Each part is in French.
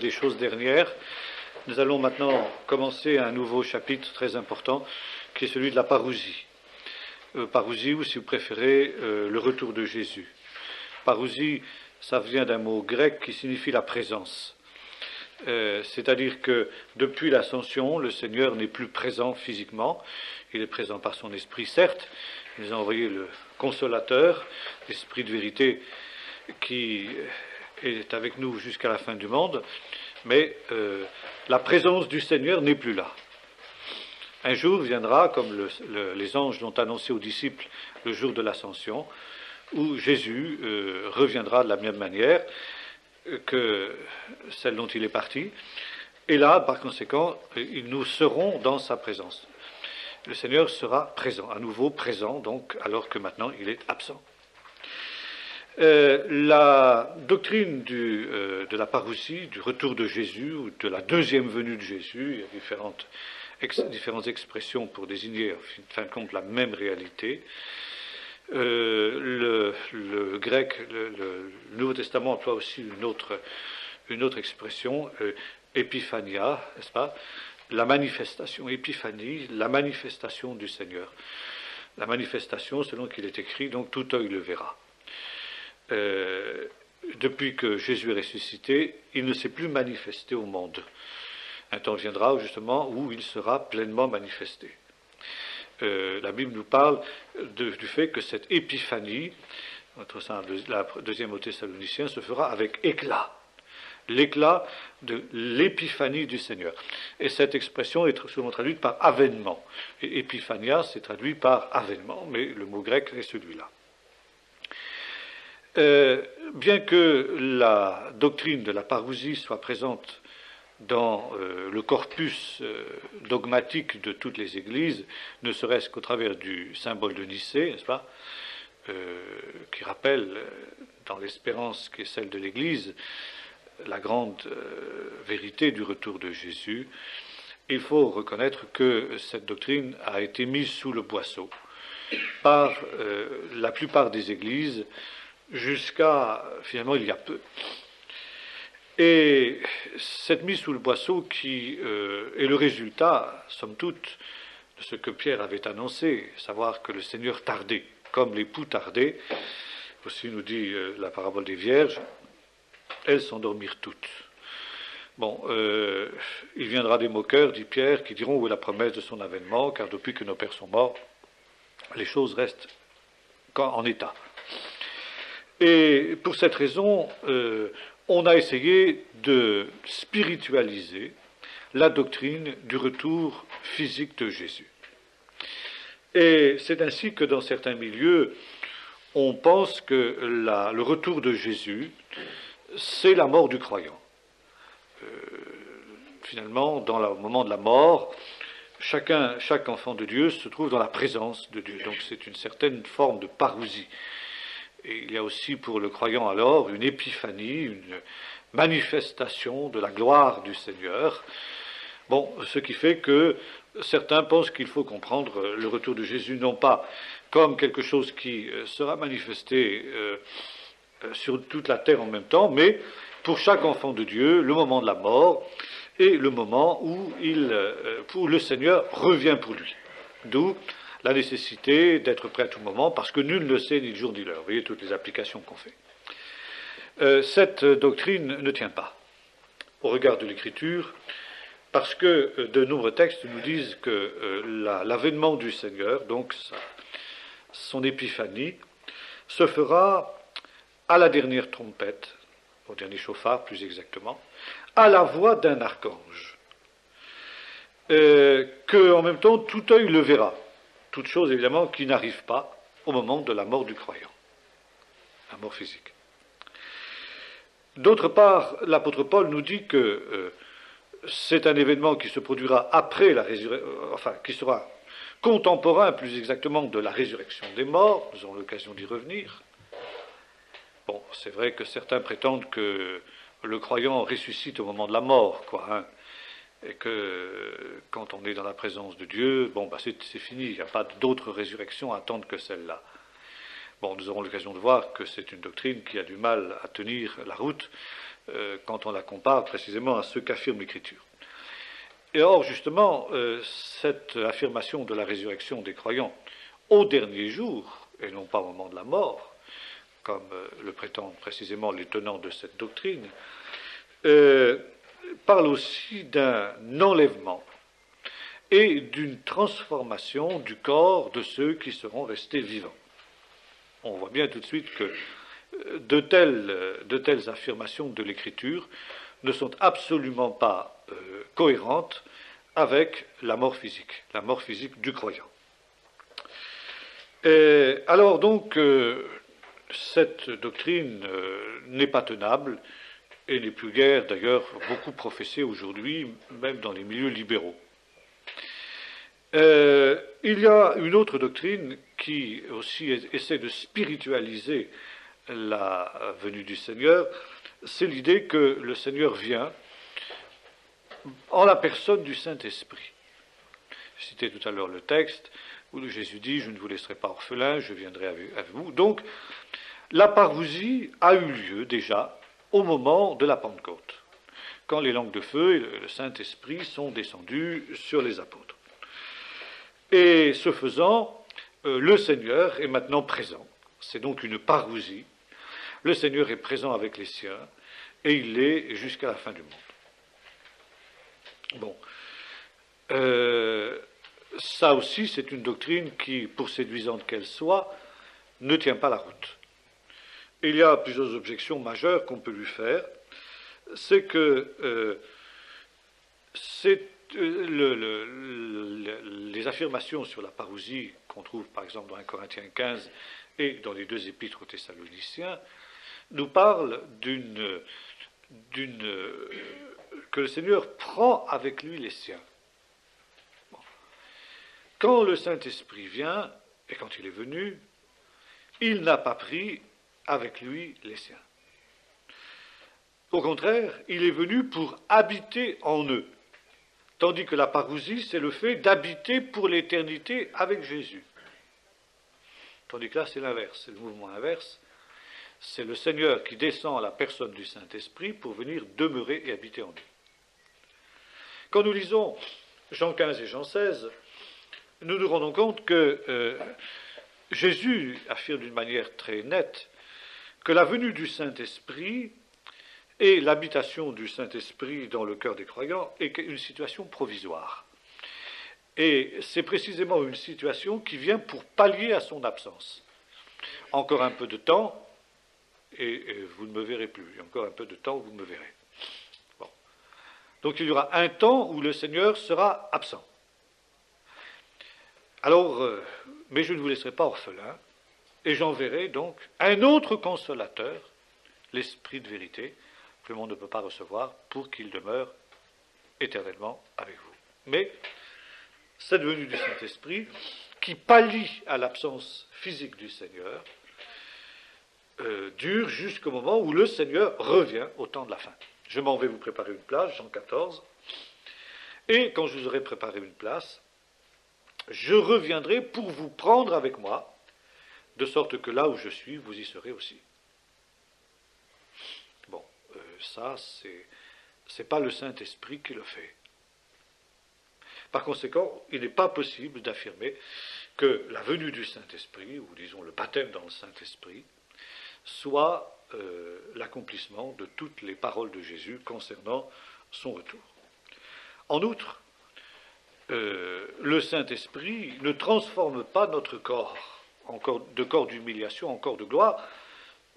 des choses dernières. Nous allons maintenant commencer un nouveau chapitre très important, qui est celui de la parousie. Parousie, ou si vous préférez, le retour de Jésus. Parousie, ça vient d'un mot grec qui signifie la présence. C'est-à-dire que depuis l'ascension, le Seigneur n'est plus présent physiquement. Il est présent par son esprit, certes. Il nous a envoyé le consolateur, l'esprit de vérité qui est avec nous jusqu'à la fin du monde. Mais la présence du Seigneur n'est plus là. Un jour viendra, comme les anges l'ont annoncé aux disciples le jour de l'ascension, où Jésus reviendra de la même manière que celle dont il est parti. Et là, par conséquent, nous serons dans sa présence. Le Seigneur sera présent, à nouveau présent, donc, alors que maintenant il est absent. La doctrine de la parousie, du retour de Jésus, ou de la deuxième venue de Jésus, il y a différentes expressions pour désigner, en fin de compte, la même réalité. Le grec, le Nouveau Testament emploie aussi une autre expression, épiphania, n'est-ce pas? La manifestation, épiphanie, la manifestation du Seigneur. La manifestation, selon qu'il est écrit, donc tout œil le verra. Depuis que Jésus est ressuscité, il ne s'est plus manifesté au monde. Un temps viendra justement où il sera pleinement manifesté. La Bible nous parle du fait que cette épiphanie, la deuxième aux Thessaloniciens, se fera avec éclat. L'éclat de l'épiphanie du Seigneur. Et cette expression est souvent traduite par avènement. Et épiphania, c'est traduit par avènement, mais le mot grec est celui-là. Bien que la doctrine de la parousie soit présente dans le corpus dogmatique de toutes les églises, ne serait-ce qu'au travers du symbole de Nicée, n'est-ce pas, qui rappelle, dans l'espérance qui est celle de l'Église, la grande vérité du retour de Jésus, il faut reconnaître que cette doctrine a été mise sous le boisseau par la plupart des églises jusqu'à, finalement, il y a peu. Et cette mise sous le boisseau qui est le résultat, somme toute, de ce que Pierre avait annoncé, savoir que le Seigneur tardait, comme l'époux tardait, aussi nous dit la parabole des vierges, elles s'endormirent toutes. Bon, il viendra des moqueurs, dit Pierre, qui diront où est la promesse de son avènement, car depuis que nos pères sont morts, les choses restent en état. Et pour cette raison, on a essayé de spiritualiser la doctrine du retour physique de Jésus. Et c'est ainsi que dans certains milieux, on pense que le retour de Jésus, c'est la mort du croyant. Finalement, au moment de la mort, chaque enfant de Dieu se trouve dans la présence de Dieu. Donc c'est une certaine forme de parousie. Et il y a aussi pour le croyant alors une épiphanie, une manifestation de la gloire du Seigneur. Bon, ce qui fait que certains pensent qu'il faut comprendre le retour de Jésus non pas comme quelque chose qui sera manifesté sur toute la terre en même temps, mais pour chaque enfant de Dieu, le moment de la mort est le moment où le Seigneur revient pour lui. D'où la nécessité d'être prêt à tout moment, parce que nul ne sait ni le jour ni l'heure. Vous voyez toutes les applications qu'on fait. Cette doctrine ne tient pas au regard de l'Écriture, parce que de nombreux textes nous disent que l'avènement du Seigneur, donc son épiphanie, se fera à la dernière trompette, au dernier chauffard plus exactement, à la voix d'un archange, que en même temps tout œil le verra. Toute chose évidemment qui n'arrive pas au moment de la mort du croyant, la mort physique. D'autre part, l'apôtre Paul nous dit que c'est un événement qui se produira après la résurrection, qui sera contemporain plus exactement de la résurrection des morts, nous aurons l'occasion d'y revenir. Bon, c'est vrai que certains prétendent que le croyant ressuscite au moment de la mort, et que quand on est dans la présence de Dieu, c'est fini, il n'y a pas d'autre résurrection à attendre que celle-là. Bon, nous aurons l'occasion de voir que c'est une doctrine qui a du mal à tenir la route quand on la compare précisément à ce qu'affirme l'Écriture. Et or, justement, cette affirmation de la résurrection des croyants au dernier jour, et non pas au moment de la mort, comme le prétendent précisément les tenants de cette doctrine, parle aussi d'un enlèvement et d'une transformation du corps de ceux qui seront restés vivants. On voit bien tout de suite que de telles affirmations de l'Écriture ne sont absolument pas cohérentes avec la mort physique du croyant. Alors donc, cette doctrine n'est pas tenable et n'est plus guère d'ailleurs beaucoup professée aujourd'hui, même dans les milieux libéraux. Il y a une autre doctrine qui aussi essaie de spiritualiser la venue du Seigneur, c'est l'idée que le Seigneur vient en la personne du Saint-Esprit. Je citais tout à l'heure le texte où Jésus dit « Je ne vous laisserai pas orphelin, je viendrai avec vous ». Donc, la parousie a eu lieu déjà au moment de la Pentecôte, quand les langues de feu et le Saint-Esprit sont descendus sur les apôtres. Et ce faisant, le Seigneur est maintenant présent. C'est donc une parousie. Le Seigneur est présent avec les siens, et il l'est jusqu'à la fin du monde. Bon. Ça aussi, c'est une doctrine qui, pour séduisante qu'elle soit, ne tient pas la route. Il y a plusieurs objections majeures qu'on peut lui faire. C'est que les affirmations sur la parousie qu'on trouve par exemple dans 1 Corinthiens 15 et dans les deux épîtres aux Thessaloniciens nous parlent que le Seigneur prend avec lui les siens. Bon. Quand le Saint-Esprit vient, et quand il est venu, il n'a pas pris avec lui les siens. Au contraire, il est venu pour habiter en eux. Tandis que la parousie, c'est le fait d'habiter pour l'éternité avec Jésus. Tandis que là, c'est l'inverse, c'est le mouvement inverse. C'est le Seigneur qui descend à la personne du Saint-Esprit pour venir demeurer et habiter en nous. Quand nous lisons Jean 15 et Jean 16, nous nous rendons compte que Jésus affirme d'une manière très nette que la venue du Saint-Esprit et l'habitation du Saint-Esprit dans le cœur des croyants est une situation provisoire. Et c'est précisément une situation qui vient pour pallier à son absence. Encore un peu de temps, et vous ne me verrez plus. Encore un peu de temps, vous me verrez. Bon. Donc il y aura un temps où le Seigneur sera absent. Alors, mais je ne vous laisserai pas orphelin, et j'enverrai donc un autre consolateur, l'Esprit de vérité, que le monde ne peut pas recevoir, pour qu'il demeure éternellement avec vous. Mais cette venue du Saint-Esprit, qui pallie à l'absence physique du Seigneur, dure jusqu'au moment où le Seigneur revient au temps de la fin. Je m'en vais vous préparer une place, Jean 14, et quand je vous aurai préparé une place, je reviendrai pour vous prendre avec moi, de sorte que là où je suis, vous y serez aussi. Bon, ça, c'est pas le Saint-Esprit qui le fait. Par conséquent, il n'est pas possible d'affirmer que la venue du Saint-Esprit, ou disons le baptême dans le Saint-Esprit, soit l'accomplissement de toutes les paroles de Jésus concernant son retour. En outre, le Saint-Esprit ne transforme pas notre corps, de corps d'humiliation en corps de gloire,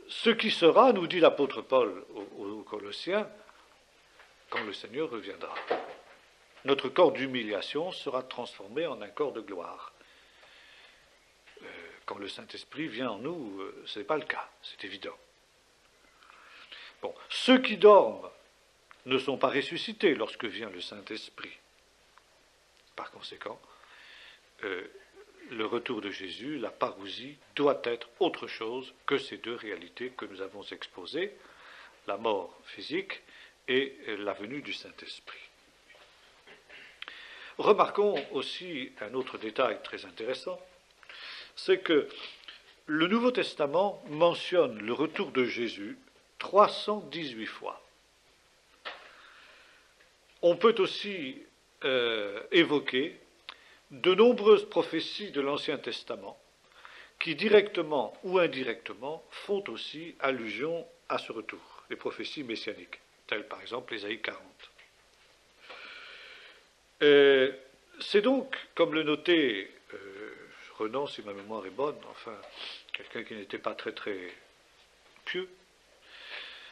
ce qui sera, nous dit l'apôtre Paul aux Colossiens, quand le Seigneur reviendra. Notre corps d'humiliation sera transformé en un corps de gloire. Quand le Saint-Esprit vient en nous, ce n'est pas le cas, c'est évident. Bon, ceux qui dorment ne sont pas ressuscités lorsque vient le Saint-Esprit. Par conséquent, le retour de Jésus, la parousie, doit être autre chose que ces deux réalités que nous avons exposées, la mort physique et la venue du Saint-Esprit. Remarquons aussi un autre détail très intéressant, c'est que le Nouveau Testament mentionne le retour de Jésus 318 fois. On peut aussi évoquer de nombreuses prophéties de l'Ancien Testament qui, directement ou indirectement, font aussi allusion à ce retour, les prophéties messianiques, telles par exemple Ésaïe 40. C'est donc, comme le notait Renan, si ma mémoire est bonne, enfin, quelqu'un qui n'était pas très très pieux,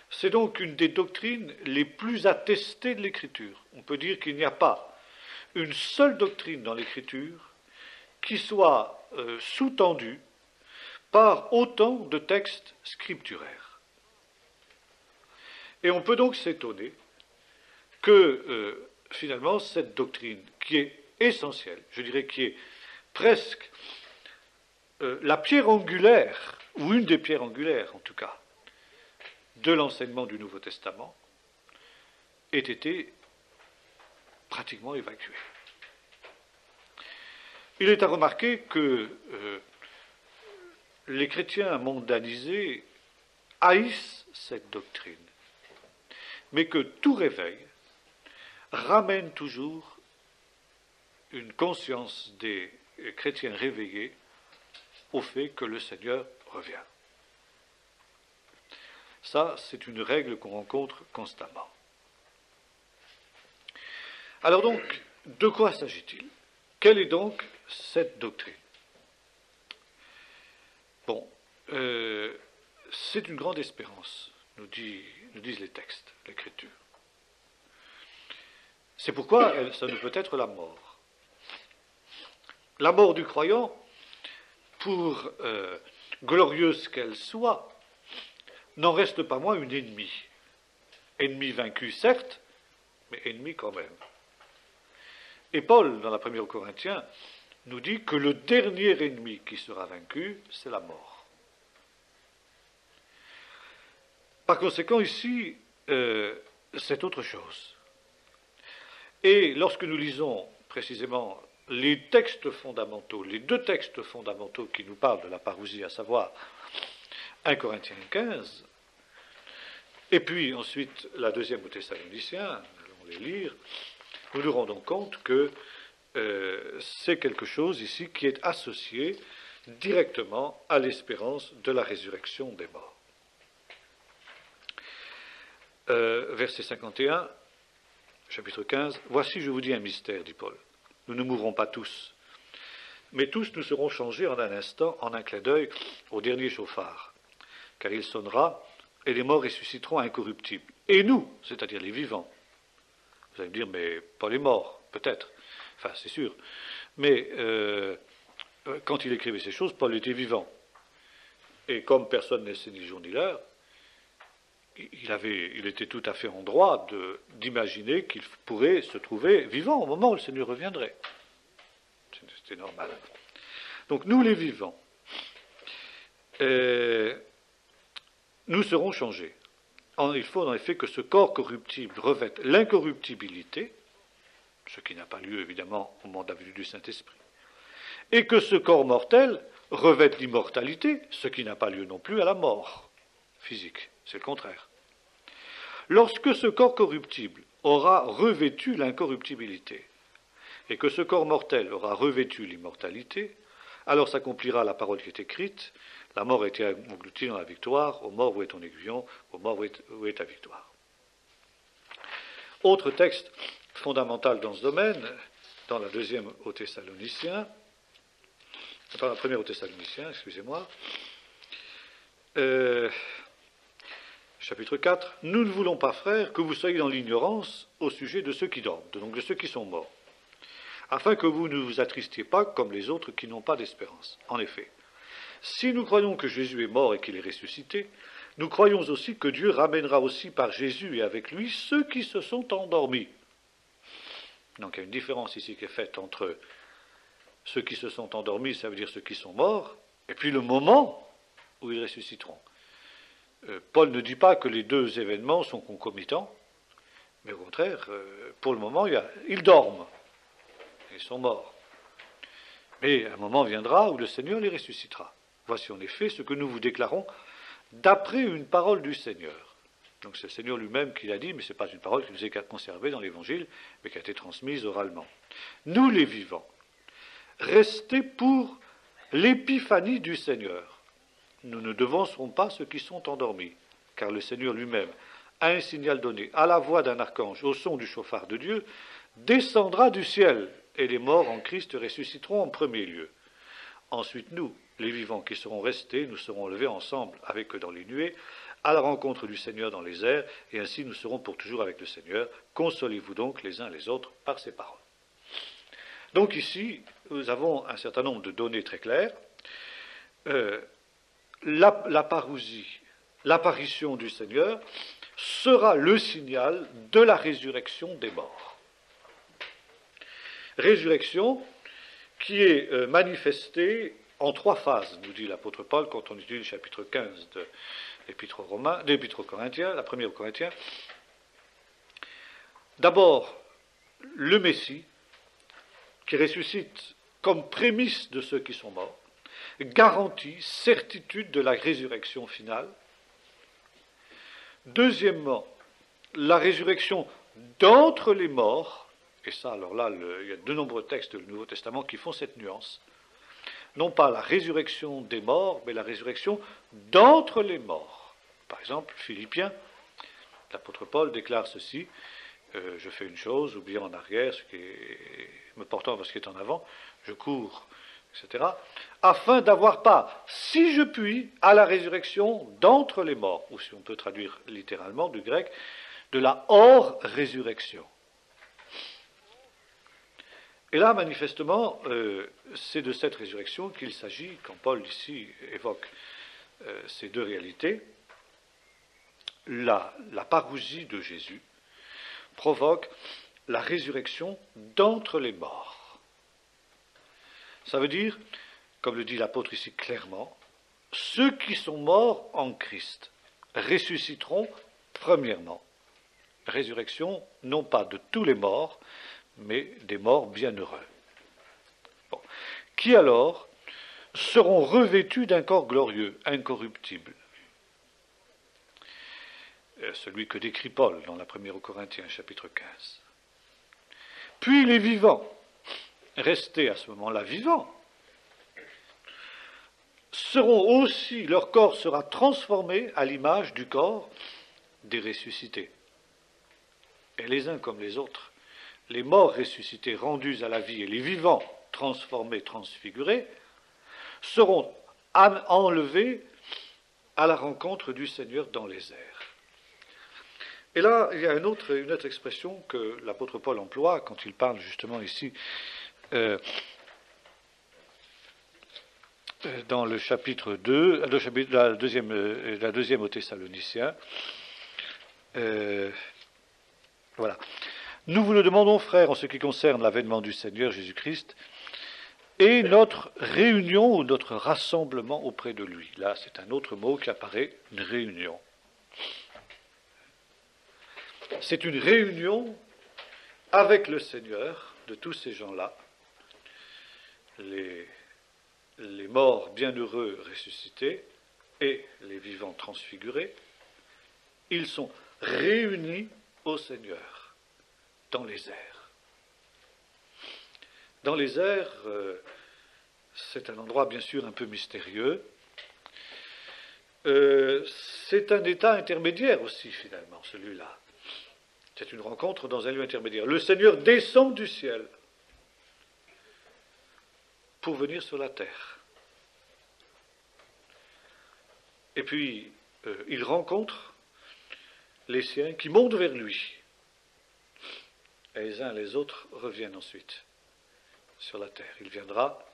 c'est donc une des doctrines les plus attestées de l'Écriture. On peut dire qu'il n'y a pas une seule doctrine dans l'Écriture qui soit sous-tendue par autant de textes scripturaires. Et on peut donc s'étonner que, finalement, cette doctrine, qui est essentielle, je dirais qui est presque la pierre angulaire, ou une des pierres angulaires en tout cas, de l'enseignement du Nouveau Testament, ait été pratiquement évacuée. Il est à remarquer que les chrétiens mondanisés haïssent cette doctrine, mais que tout réveil ramène toujours une conscience des chrétiens réveillés au fait que le Seigneur revient. Ça, c'est une règle qu'on rencontre constamment. Alors donc, de quoi s'agit-il? Quelle est donc cette doctrine? Bon, c'est une grande espérance, nous disent les textes, l'Écriture. C'est pourquoi ça ne peut être la mort. La mort du croyant, pour glorieuse qu'elle soit, n'en reste pas moins une ennemie. Ennemi vaincu, certes, mais ennemi quand même. Et Paul, dans la première aux Corinthiens, nous dit que le dernier ennemi qui sera vaincu, c'est la mort. Par conséquent, ici, c'est autre chose. Et lorsque nous lisons précisément les textes fondamentaux, les deux textes fondamentaux qui nous parlent de la parousie, à savoir 1 Corinthiens 15, et puis ensuite la deuxième aux Thessaloniciens, nous allons les lire, nous nous rendons compte que c'est quelque chose ici qui est associé directement à l'espérance de la résurrection des morts. Verset 51, chapitre 15, « Voici, je vous dis un mystère, dit Paul. Nous ne mourrons pas tous, mais tous nous serons changés en un instant, en un clin d'œil, au dernier chauffard. Car il sonnera, et les morts ressusciteront incorruptibles. Et nous, c'est-à-dire les vivants. » Vous allez me dire, mais pas les morts, peut-être. Enfin, c'est sûr. Mais quand il écrivait ces choses, Paul était vivant. Et comme personne n'est ni jour ni l'heure, il était tout à fait en droit d'imaginer qu'il pourrait se trouver vivant au moment où le Seigneur reviendrait. C'était normal. Donc nous, les vivants, nous serons changés. Il faut en effet que ce corps corruptible revête l'incorruptibilité, ce qui n'a pas lieu évidemment au moment de la venue du Saint-Esprit, et que ce corps mortel revête l'immortalité, ce qui n'a pas lieu non plus à la mort physique, c'est le contraire. Lorsque ce corps corruptible aura revêtu l'incorruptibilité, et que ce corps mortel aura revêtu l'immortalité, alors s'accomplira la parole qui est écrite, la mort a été engloutie dans la victoire, ô mort où est ton aiguillon, ô mort où est ta victoire. Autre texte fondamental dans ce domaine, dans la deuxième aux Thessaloniciens, dans la première aux Thessaloniciens, excusez-moi, chapitre 4, « Nous ne voulons pas, frères, que vous soyez dans l'ignorance au sujet de ceux qui dorment, donc de ceux qui sont morts, afin que vous ne vous attristiez pas comme les autres qui n'ont pas d'espérance. En effet, si nous croyons que Jésus est mort et qu'il est ressuscité, nous croyons aussi que Dieu ramènera aussi par Jésus et avec lui ceux qui se sont endormis. » Donc il y a une différence ici qui est faite entre ceux qui se sont endormis, ça veut dire ceux qui sont morts, et puis le moment où ils ressusciteront. Paul ne dit pas que les deux événements sont concomitants, mais au contraire, pour le moment, ils dorment, ils sont morts. Mais un moment viendra où le Seigneur les ressuscitera. Voici en effet ce que nous vous déclarons d'après une parole du Seigneur. Donc c'est le Seigneur lui-même qui l'a dit, mais ce n'est pas une parole qui nous est conservée dans l'Évangile, mais qui a été transmise oralement. Nous les vivants, restés pour l'épiphanie du Seigneur. Nous ne devancerons pas ceux qui sont endormis, car le Seigneur lui-même, à un signal donné, à la voix d'un archange, au son du chauffard de Dieu, descendra du ciel, et les morts en Christ ressusciteront en premier lieu. Ensuite, nous, les vivants qui serons restés, nous serons levés ensemble avec eux dans les nuées, à la rencontre du Seigneur dans les airs, et ainsi nous serons pour toujours avec le Seigneur. Consolez-vous donc les uns les autres par ces paroles. Donc ici, nous avons un certain nombre de données très claires. La parousie, l'apparition du Seigneur, sera le signal de la résurrection des morts. Résurrection qui est manifestée en 3 phases, nous dit l'apôtre Paul quand on étudie le chapitre 15 de l'Épître aux Corinthiens, la première aux Corinthiens. D'abord, le Messie, qui ressuscite comme prémisse de ceux qui sont morts, garantie, certitude de la résurrection finale. Deuxièmement, la résurrection d'entre les morts, et ça, alors là, il y a de nombreux textes du Nouveau Testament qui font cette nuance, non pas la résurrection des morts, mais la résurrection d'entre les morts. Par exemple, Philippiens, l'apôtre Paul déclare ceci, je fais une chose, oubliant en arrière ce qui est me portant vers ce qui est en avant, je cours, etc., afin d'avoir part, si je puis, à la résurrection d'entre les morts, ou si on peut traduire littéralement du grec, de la hors-résurrection. Et là, manifestement, c'est de cette résurrection qu'il s'agit, quand Paul ici évoque ces 2 réalités. La parousie de Jésus provoque la résurrection d'entre les morts. Ça veut dire, comme le dit l'apôtre ici clairement, ceux qui sont morts en Christ ressusciteront premièrement. Résurrection, non pas de tous les morts, mais des morts bienheureux. Bon. Qui alors seront revêtus d'un corps glorieux, incorruptible. Celui que décrit Paul dans la première aux Corinthiens, chapitre 15. Puis les vivants, restés à ce moment-là vivants, seront aussi, leur corps sera transformé à l'image du corps des ressuscités. Et les uns comme les autres, les morts ressuscités rendus à la vie et les vivants transformés, transfigurés, seront enlevés à la rencontre du Seigneur dans les airs. Et là, il y a une autre expression que l'apôtre Paul emploie quand il parle justement ici dans le chapitre 2, la deuxième aux Thessaloniciens. Voilà. Nous vous le demandons, frères, en ce qui concerne l'avènement du Seigneur Jésus-Christ et notre réunion ou notre rassemblement auprès de lui. Là, c'est un autre mot qui apparaît, une réunion. C'est une réunion avec le Seigneur de tous ces gens-là, les morts bienheureux ressuscités et les vivants transfigurés. Ils sont réunis au Seigneur dans les airs. Dans les airs, c'est un endroit bien sûr un peu mystérieux. C'est un état intermédiaire aussi finalement, celui-là. C'est une rencontre dans un lieu intermédiaire. Le Seigneur descend du ciel pour venir sur la terre. Et puis, il rencontre les siens qui montent vers lui. Et les uns et les autres reviennent ensuite sur la terre. Il viendra,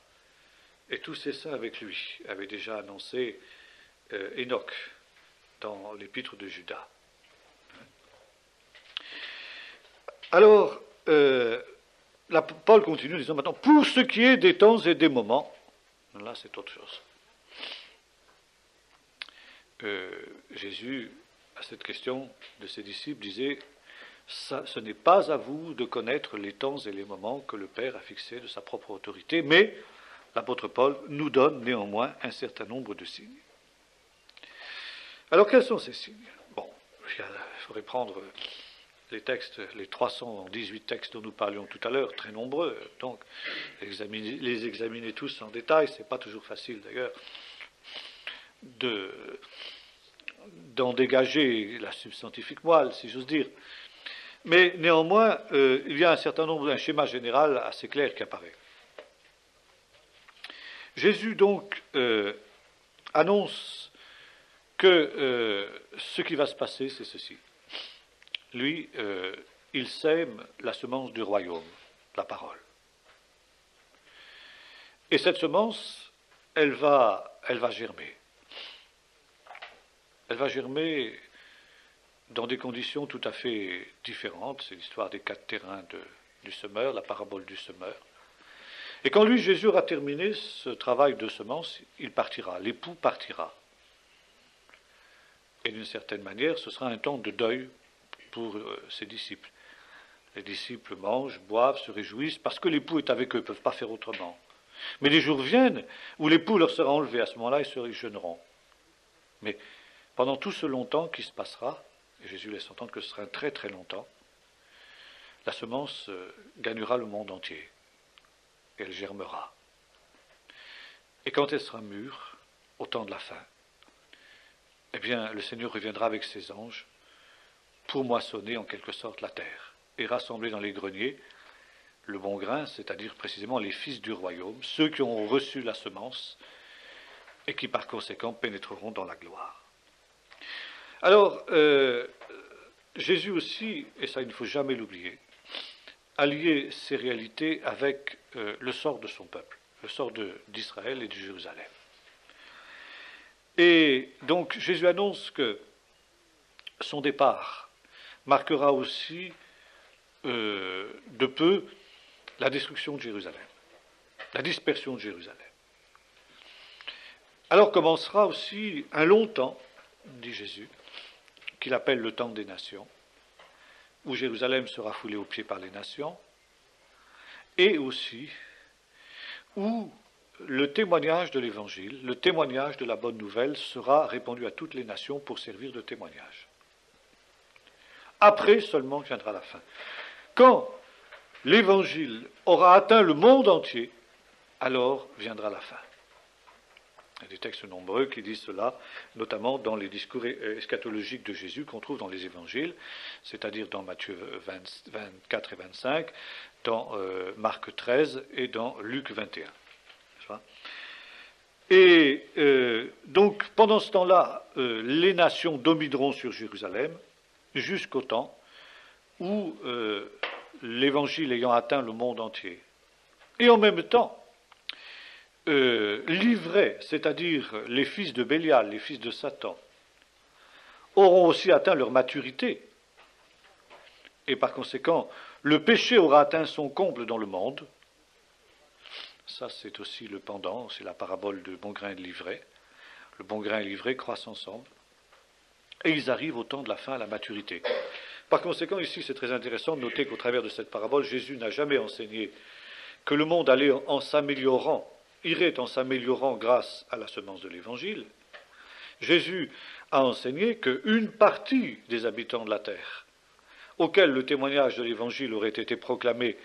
et tous ces saints avec lui avaient déjà annoncé Enoch dans l'épître de Judas. Alors, Paul continue en disant maintenant, pour ce qui est des temps et des moments, là c'est autre chose. Jésus, à cette question de ses disciples, disait, ce n'est pas à vous de connaître les temps et les moments que le Père a fixés de sa propre autorité, mais l'apôtre Paul nous donne néanmoins un certain nombre de signes. Alors quels sont ces signes ? Bon, il y a faudrait prendre les textes, les 318 textes dont nous parlions tout à l'heure, très nombreux, donc les examiner tous en détail, c'est pas toujours facile d'ailleurs, d'en dégager la substantifique moelle, si j'ose dire. Mais néanmoins, il y a un schéma général assez clair qui apparaît. Jésus donc annonce que ce qui va se passer, c'est ceci. Lui, il sème la semence du royaume, la parole. Et cette semence, elle va germer. Elle va germer dans des conditions tout à fait différentes. C'est l'histoire des 4 terrains du semeur, la parabole du semeur. Et quand lui, Jésus, aura terminé ce travail de semence, il partira, l'époux partira. Et d'une certaine manière, ce sera un temps de deuil pour ses disciples. Les disciples mangent, boivent, se réjouissent, parce que l'époux est avec eux, ils ne peuvent pas faire autrement. Mais les jours viennent où l'époux leur sera enlevé, à ce moment-là, ils se jeûneront. Mais pendant tout ce long temps qui se passera, et Jésus laisse entendre que ce sera un très très long temps, la semence gagnera le monde entier. Et elle germera. Et quand elle sera mûre, au temps de la fin, eh bien, le Seigneur reviendra avec ses anges pour moissonner en quelque sorte la terre et rassembler dans les greniers le bon grain, c'est-à-dire précisément les fils du royaume, ceux qui ont reçu la semence et qui par conséquent pénétreront dans la gloire. Alors, Jésus aussi, et ça il ne faut jamais l'oublier, a lié ces réalités avec le sort de son peuple, le sort d'Israël et de Jérusalem. Et donc Jésus annonce que son départ marquera aussi de peu la destruction de Jérusalem, la dispersion de Jérusalem. Alors commencera aussi un long temps, dit Jésus, qu'il appelle le temps des nations, où Jérusalem sera foulée aux pieds par les nations, et aussi où le témoignage de l'Évangile, le témoignage de la bonne nouvelle sera répandu à toutes les nations pour servir de témoignage. Après seulement viendra la fin. Quand l'Évangile aura atteint le monde entier, alors viendra la fin. Il y a des textes nombreux qui disent cela, notamment dans les discours eschatologiques de Jésus qu'on trouve dans les évangiles, c'est-à-dire dans Matthieu 24 et 25, dans Marc 13 et dans Luc 21. Et donc, pendant ce temps-là, les nations domineront sur Jérusalem jusqu'au temps où l'Évangile ayant atteint le monde entier. Et en même temps, l'ivraie, c'est-à-dire les fils de Bélial, les fils de Satan, auront aussi atteint leur maturité. Et par conséquent, le péché aura atteint son comble dans le monde. Ça, c'est aussi le pendant, c'est la parabole de bon grain et de l'ivraie. Le bon grain et l'ivraie croissent ensemble. Et ils arrivent au temps de la fin, à la maturité. Par conséquent, ici, c'est très intéressant de noter qu'au travers de cette parabole, Jésus n'a jamais enseigné que le monde allait en s'améliorant, irait en s'améliorant grâce à la semence de l'Évangile. Jésus a enseigné qu'une partie des habitants de la terre, auxquels le témoignage de l'Évangile aurait été proclamé,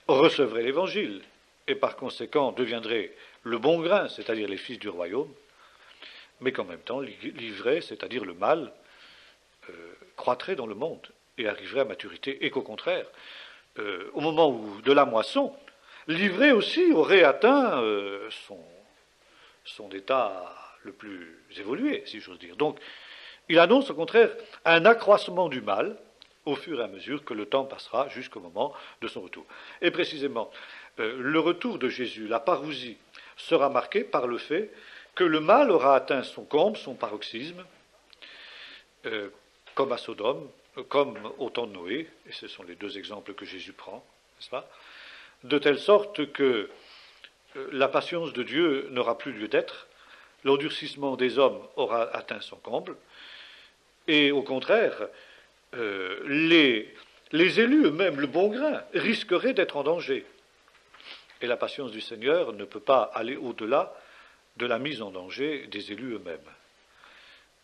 recevrait l'Évangile, et par conséquent deviendraient le bon grain, c'est-à-dire les fils du royaume, mais qu'en même temps, l'ivraie, c'est-à-dire le mal, croîtrait dans le monde et arriverait à maturité, et qu'au contraire, au moment de la moisson, l'ivraie aussi aurait atteint son état le plus évolué, si j'ose dire. Donc, il annonce au contraire un accroissement du mal au fur et à mesure que le temps passera jusqu'au moment de son retour. Et précisément, le retour de Jésus, la parousie, sera marqué par le fait que le mal aura atteint son comble, son paroxysme, comme à Sodome, comme au temps de Noé, et ce sont les deux exemples que Jésus prend, n'est-ce pas, de telle sorte que la patience de Dieu n'aura plus lieu d'être, l'endurcissement des hommes aura atteint son comble, et au contraire, les élus eux-mêmes, le bon grain, risqueraient d'être en danger. Et la patience du Seigneur ne peut pas aller au-delà de la mise en danger des élus eux-mêmes.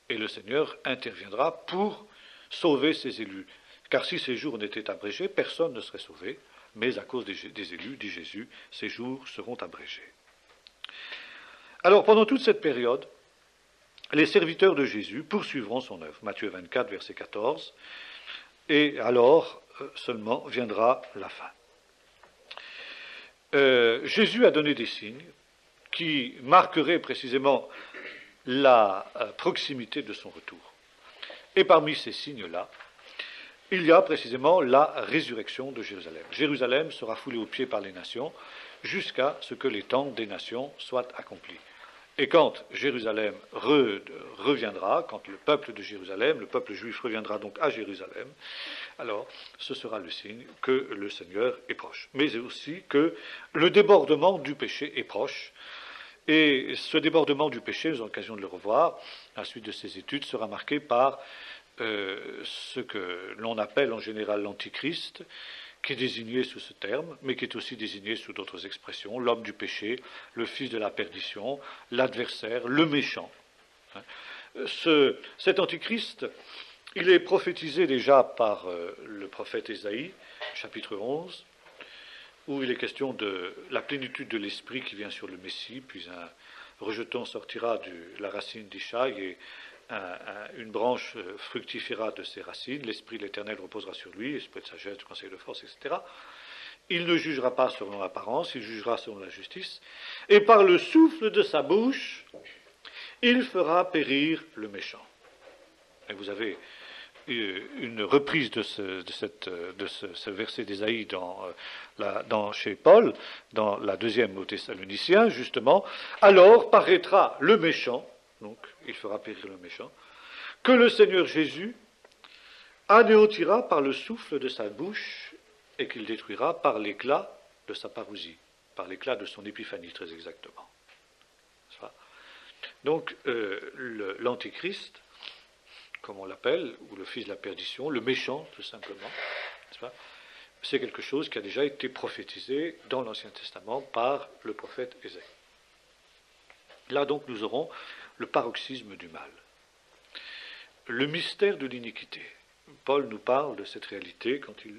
Et le Seigneur interviendra pour sauver ses élus. Car si ces jours n'étaient abrégés, personne ne serait sauvé, mais à cause des élus, dit Jésus, ces jours seront abrégés. Alors, pendant toute cette période, les serviteurs de Jésus poursuivront son œuvre. Matthieu 24, verset 14. Et alors, seulement, viendra la fin. Jésus a donné des signes qui marqueraient précisément la proximité de son retour. Et parmi ces signes-là, il y a précisément la résurrection de Jérusalem. Jérusalem sera foulée aux pieds par les nations jusqu'à ce que les temps des nations soient accomplis. Et quand Jérusalem reviendra, quand le peuple de Jérusalem, le peuple juif reviendra donc à Jérusalem, alors ce sera le signe que le Seigneur est proche. Mais aussi que le débordement du péché est proche. Et ce débordement du péché, nous avons l'occasion de le revoir, à la suite de ces études, sera marqué par ce que l'on appelle en général l'Antichrist, qui est désigné sous ce terme, mais qui est aussi désigné sous d'autres expressions, l'homme du péché, le fils de la perdition, l'adversaire, le méchant. Cet Antichrist, il est prophétisé déjà par le prophète Ésaïe, chapitre 11, où il est question de la plénitude de l'esprit qui vient sur le Messie, puis un rejeton sortira de la racine d'Ishaï et une branche fructifiera de ses racines, l'Esprit de l'Éternel reposera sur lui, esprit de sagesse, de conseil de force, etc. Il ne jugera pas selon l'apparence, il jugera selon la justice, et par le souffle de sa bouche, il fera périr le méchant. Et vous avez une reprise de ce verset d'Ésaïe chez Paul, dans la deuxième aux Thessaloniciens, justement. Alors paraîtra le méchant, donc il fera périr le méchant, que le Seigneur Jésus anéantira par le souffle de sa bouche et qu'il détruira par l'éclat de sa parousie, par l'éclat de son épiphanie, très exactement. Donc l'Antichrist, comme on l'appelle, ou le fils de la perdition, le méchant, tout simplement, c'est quelque chose qui a déjà été prophétisé dans l'Ancien Testament par le prophète Ésaïe. Là donc nous aurons le paroxysme du mal, le mystère de l'iniquité. Paul nous parle de cette réalité quand il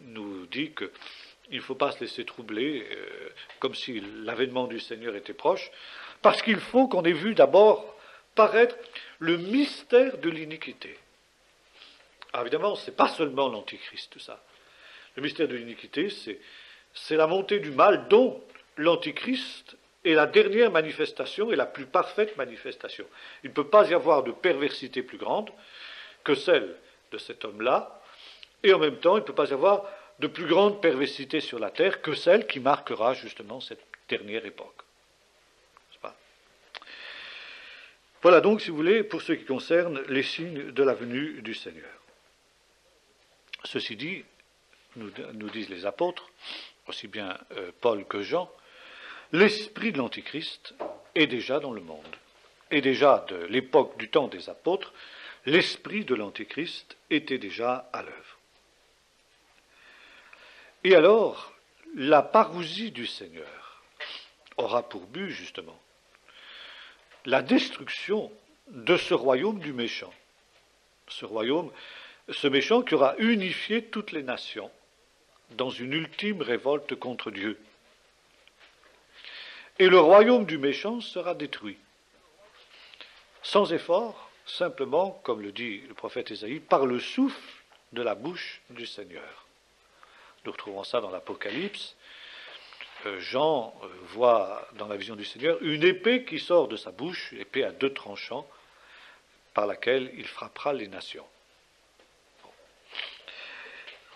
nous dit qu'il ne faut pas se laisser troubler, comme si l'avènement du Seigneur était proche, parce qu'il faut qu'on ait vu d'abord paraître le mystère de l'iniquité. Alors évidemment, ce n'est pas seulement l'Antichrist, tout ça. Le mystère de l'iniquité, c'est la montée du mal dont l'Antichrist est la dernière manifestation et la plus parfaite manifestation. Il ne peut pas y avoir de perversité plus grande que celle de cet homme-là, et en même temps, il ne peut pas y avoir de plus grande perversité sur la terre que celle qui marquera justement cette dernière époque. N'est-ce pas ? Voilà donc, si vous voulez, pour ce qui concerne les signes de la venue du Seigneur. Ceci dit, nous disent les apôtres, aussi bien Paul que Jean, l'esprit de l'Antichrist est déjà dans le monde. Et déjà de l'époque du temps des apôtres, l'esprit de l'Antichrist était déjà à l'œuvre. Et alors, la parousie du Seigneur aura pour but, justement, la destruction de ce royaume du méchant. Ce méchant qui aura unifié toutes les nations dans une ultime révolte contre Dieu. Et le royaume du méchant sera détruit. Sans effort, simplement, comme le dit le prophète Ésaïe, par le souffle de la bouche du Seigneur. Nous retrouvons ça dans l'Apocalypse. Jean voit dans la vision du Seigneur une épée qui sort de sa bouche, épée à 2 tranchants, par laquelle il frappera les nations.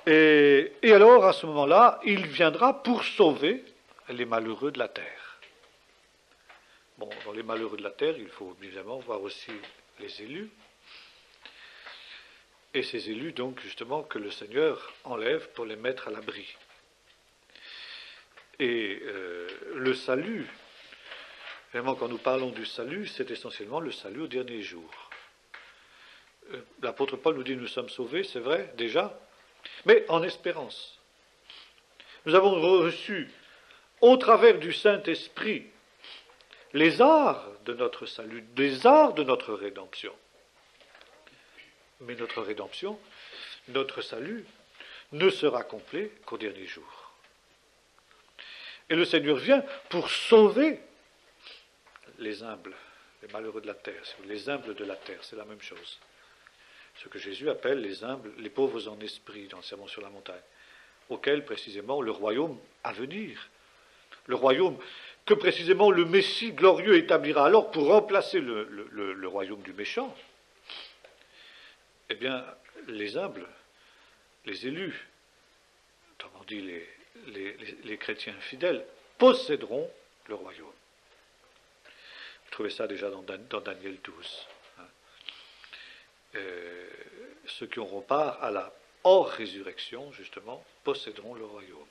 Et alors, à ce moment-là, il viendra pour sauver les malheureux de la terre. Bon, dans les malheureux de la terre, il faut évidemment voir aussi les élus. Et ces élus, donc, justement, que le Seigneur enlève pour les mettre à l'abri. Et le salut, vraiment, quand nous parlons du salut, c'est essentiellement le salut au dernier jour. L'apôtre Paul nous dit, nous sommes sauvés, c'est vrai, déjà, mais en espérance. Nous avons reçu, au travers du Saint-Esprit, les arts de notre salut, les arts de notre rédemption. Mais notre rédemption, notre salut, ne sera complet qu'au dernier jour. Et le Seigneur vient pour sauver les humbles, les malheureux de la terre, les humbles de la terre, c'est la même chose. Ce que Jésus appelle les humbles, les pauvres en esprit dans le Sermon sur la montagne, auquel précisément le royaume à venir, le royaume que précisément le Messie glorieux établira alors pour remplacer le royaume du méchant, eh bien, les humbles, les élus, autrement dit les chrétiens fidèles, posséderont le royaume. Vous trouvez ça déjà dans Daniel 12. Ceux qui auront part à la hors-résurrection, justement, posséderont le royaume.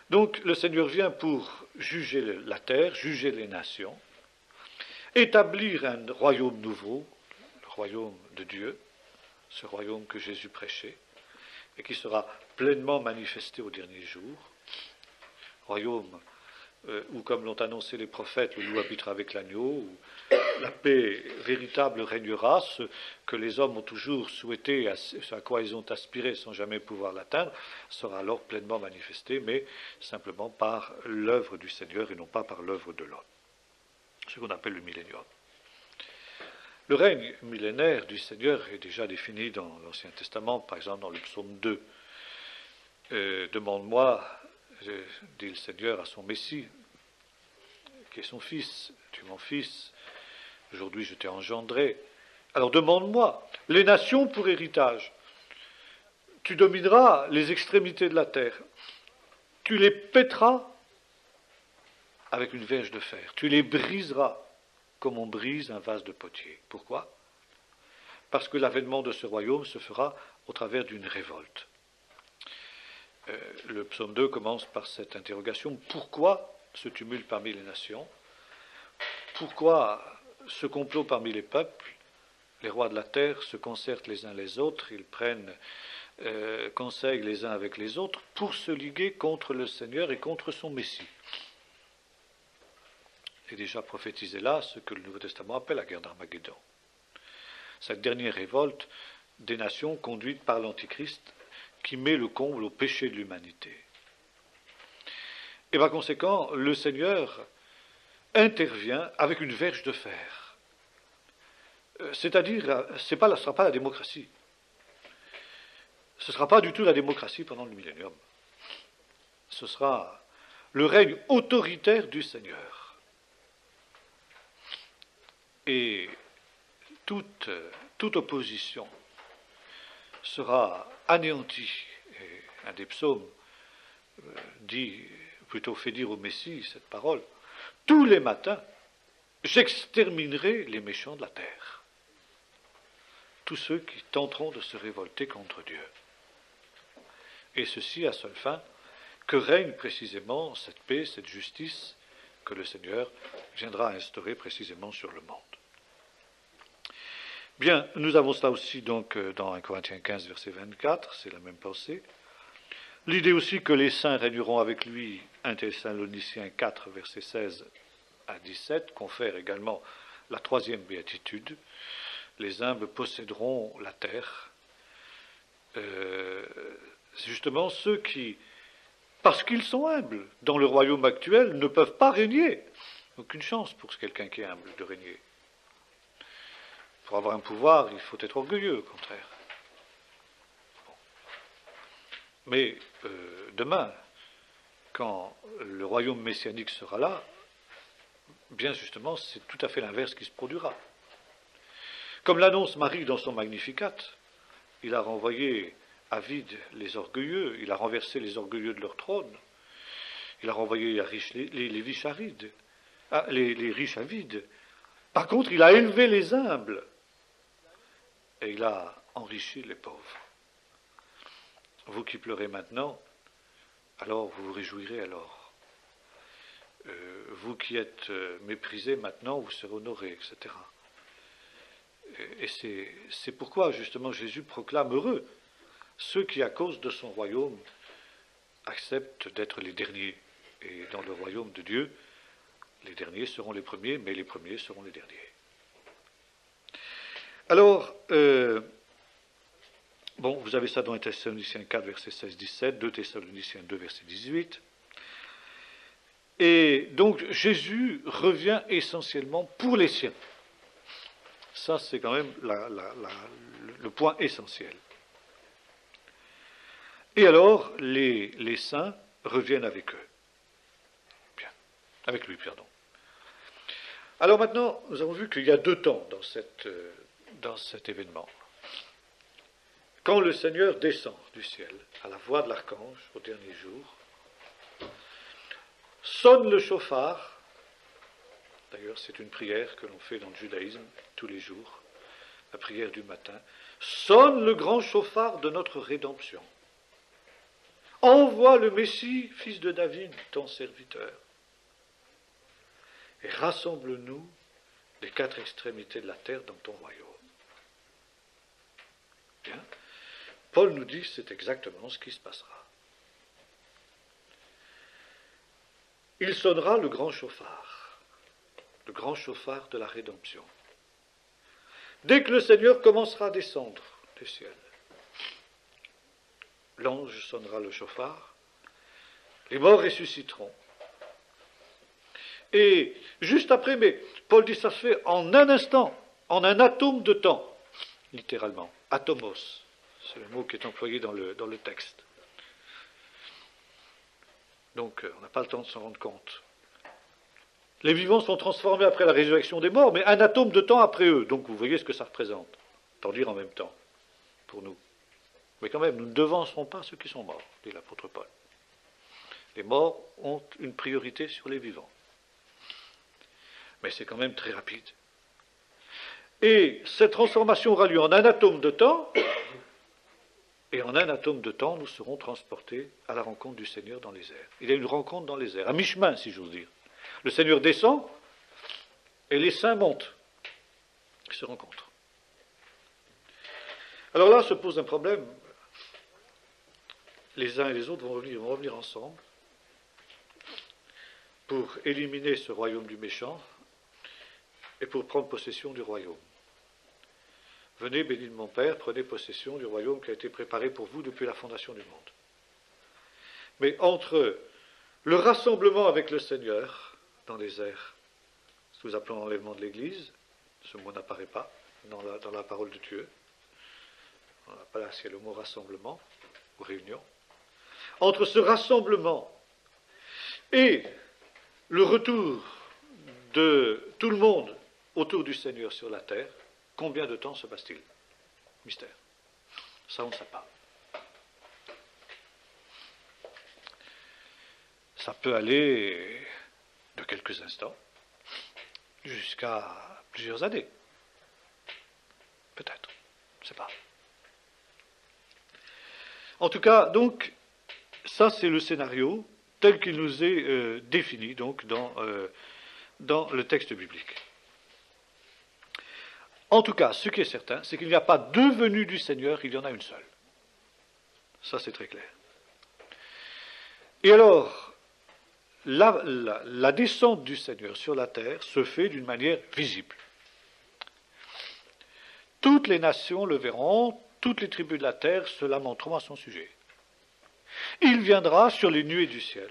Donc le Seigneur vient pour juger la terre, juger les nations, établir un royaume nouveau, le royaume de Dieu, ce royaume que Jésus prêchait, et qui sera pleinement manifesté au dernier jour, royaume où, comme l'ont annoncé les prophètes, le loup habitera avec l'agneau, où la paix véritable régnera, ce que les hommes ont toujours souhaité, ce à quoi ils ont aspiré sans jamais pouvoir l'atteindre, sera alors pleinement manifesté, mais simplement par l'œuvre du Seigneur et non pas par l'œuvre de l'homme. Ce qu'on appelle le millénium. Le règne millénaire du Seigneur est déjà défini dans l'Ancien Testament, par exemple dans le psaume 2. Demande-moi, dit le Seigneur à son Messie, qui est son fils, tu es mon fils, aujourd'hui je t'ai engendré. Alors demande-moi, les nations pour héritage. Tu domineras les extrémités de la terre. Tu les pèteras avec une verge de fer. Tu les briseras comme on brise un vase de potier. Pourquoi ? Parce que l'avènement de ce royaume se fera au travers d'une révolte. Le psaume 2 commence par cette interrogation. Pourquoi ce tumulte parmi les nations ? Pourquoi ce complot parmi les peuples ? Les rois de la terre se concertent les uns les autres, ils prennent conseil les uns avec les autres pour se liguer contre le Seigneur et contre son Messie. Et déjà prophétisé là ce que le Nouveau Testament appelle la guerre d'Armageddon. Cette dernière révolte des nations conduite par l'Antichrist qui met le comble au péché de l'humanité. Et par conséquent, le Seigneur intervient avec une verge de fer. C'est-à-dire, ce ne sera pas la démocratie. Ce ne sera pas du tout la démocratie pendant le millénium. Ce sera le règne autoritaire du Seigneur. Et toute opposition sera anéantie. Et un des psaumes fait dire au Messie cette parole, tous les matins, j'exterminerai les méchants de la terre. Tous ceux qui tenteront de se révolter contre Dieu. Et ceci à seule fin, que règne précisément cette paix, cette justice que le Seigneur viendra instaurer précisément sur le monde. Bien, nous avons cela aussi donc dans 1 Corinthiens 15, verset 24, c'est la même pensée. L'idée aussi que les saints régneront avec lui, 1 Thessaloniciens 4, verset 16 à 17, confère également la troisième béatitude. Les humbles posséderont la terre. C'est justement ceux qui, parce qu'ils sont humbles, dans le royaume actuel, ne peuvent pas régner. Aucune chance pour quelqu'un qui est humble de régner. Pour avoir un pouvoir, il faut être orgueilleux, au contraire. Bon. Mais demain, quand le royaume messianique sera là, bien justement, c'est tout à fait l'inverse qui se produira. Comme l'annonce Marie dans son Magnificat, il a renvoyé à vide les orgueilleux, il a renversé les orgueilleux de leur trône, il a renvoyé les riches à vide. Les riches à vide. Par contre, il a élevé les humbles et il a enrichi les pauvres. Vous qui pleurez maintenant, alors vous vous réjouirez alors. Vous qui êtes méprisés maintenant, vous serez honorés, etc. Et c'est pourquoi justement Jésus proclame heureux ceux qui, à cause de son royaume, acceptent d'être les derniers. Et dans le royaume de Dieu, les derniers seront les premiers, mais les premiers seront les derniers. Alors, bon, vous avez ça dans 1 Thessaloniciens 4, verset 16-17, 2 Thessaloniciens 2, verset 18. Et donc, Jésus revient essentiellement pour les siens. Ça, c'est quand même le point essentiel. Et alors, les saints reviennent avec eux. Bien. Avec lui, pardon. Alors maintenant, nous avons vu qu'il y a deux temps dans cet événement. Quand le Seigneur descend du ciel, à la voix de l'archange, au dernier jour, sonne le chauffard. D'ailleurs, c'est une prière que l'on fait dans le judaïsme tous les jours, la prière du matin. Sonne le grand chauffard de notre rédemption. Envoie le Messie, fils de David, ton serviteur. Et rassemble-nous des quatre extrémités de la terre dans ton royaume. Bien. Paul nous dit que c'est exactement ce qui se passera. Il sonnera le grand chauffard de la rédemption. Dès que le Seigneur commencera à descendre du ciel, l'ange sonnera le chauffard, les morts ressusciteront. Et juste après, mais Paul dit ça se fait en un instant, en un atome de temps, littéralement, atomos, c'est le mot qui est employé dans le texte. Donc on n'a pas le temps de s'en rendre compte. Les vivants sont transformés après la résurrection des morts, mais un atome de temps après eux. Donc vous voyez ce que ça représente, tant dire en même temps, pour nous. Mais quand même, nous ne devancerons pas ceux qui sont morts, dit l'apôtre Paul. Les morts ont une priorité sur les vivants. Mais c'est quand même très rapide. Et cette transformation aura lieu en un atome de temps, et en un atome de temps, nous serons transportés à la rencontre du Seigneur dans les airs. Il y a une rencontre dans les airs, à mi-chemin, si j'ose dire. Le Seigneur descend, et les saints montent. Ils se rencontrent. Alors là se pose un problème. Les uns et les autres vont revenir ensemble pour éliminer ce royaume du méchant et pour prendre possession du royaume. Venez, béni de mon Père, prenez possession du royaume qui a été préparé pour vous depuis la fondation du monde. Mais entre le rassemblement avec le Seigneur dans les airs, ce que nous appelons l'enlèvement de l'Église, ce mot n'apparaît pas dans la parole de Dieu. On n'a pas là, c'est le mot rassemblement ou réunion. Entre ce rassemblement et le retour de tout le monde autour du Seigneur sur la terre, combien de temps se passe-t-il? Mystère. Ça, on ne sait pas. Ça peut aller de quelques instants jusqu'à plusieurs années. Peut-être. Je ne sais pas. En tout cas, donc, ça c'est le scénario tel qu'il nous est défini donc dans le texte biblique. En tout cas, ce qui est certain, c'est qu'il n'y a pas deux venues du Seigneur, il y en a une seule. Ça c'est très clair. Et alors, la descente du Seigneur sur la terre se fait d'une manière visible. Toutes les nations le verront, toutes les tribus de la terre se lamenteront à son sujet. Il viendra sur les nuées du ciel,